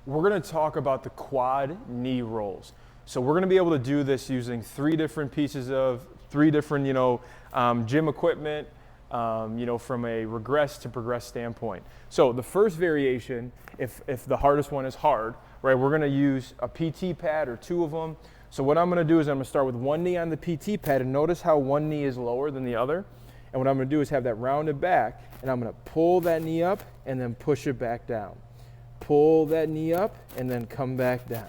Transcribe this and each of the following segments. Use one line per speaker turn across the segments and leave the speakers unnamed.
we're gonna talk about the quad knee rolls. So we're gonna be able to do this using three different, gym equipment, from a regress to progress standpoint. So the first variation, if the hardest one is hard, right, we're gonna use a PT pad or two of them. So what I'm gonna do is I'm gonna start with one knee on the PT pad, and notice how one knee is lower than the other. And what I'm gonna do is have that rounded back, and I'm gonna pull that knee up and then push it back down. Pull that knee up and then come back down.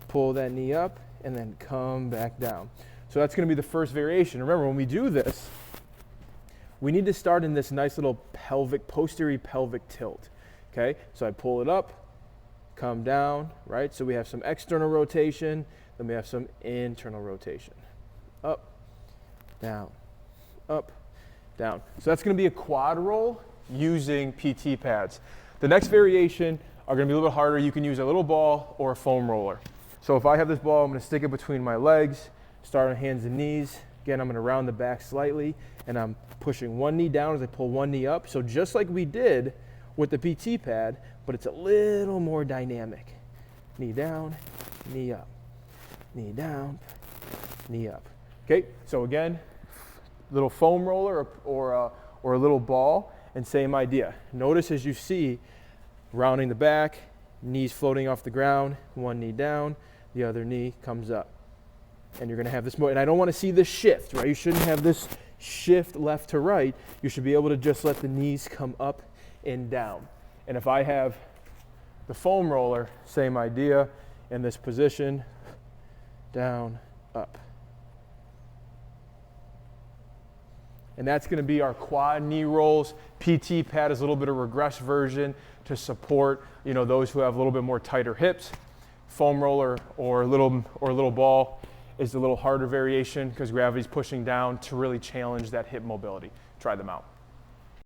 Pull that knee up and then come back down. So that's gonna be the first variation. Remember, when we do this, we need to start in this nice little posterior pelvic tilt, okay? So I pull it up, come down, right? So we have some external rotation, then we have some internal rotation. Up, down, up, down. So that's gonna be a quad roll using PT pads. The next variation are gonna be a little bit harder. You can use a little ball or a foam roller. So if I have this ball, I'm gonna stick it between my legs, start on hands and knees. Again, I'm gonna round the back slightly, and I'm pushing one knee down as I pull one knee up. So just like we did with the PT pad, but it's a little more dynamic. Knee down, knee up. Knee down, knee up. Okay, so again, little foam roller or a little ball, and same idea. Notice as you see, rounding the back, knees floating off the ground, one knee down, the other knee comes up. And you're gonna have this, and I don't wanna see this shift, right? You shouldn't have this shift left to right. You should be able to just let the knees come up and down. And if I have the foam roller, same idea, in this position, down, up. And that's gonna be our quad knee rolls. PT pad is a little bit of a regress version to support, those who have a little bit more tighter hips. Foam roller or little ball is a little harder variation because gravity's pushing down to really challenge that hip mobility. Try them out.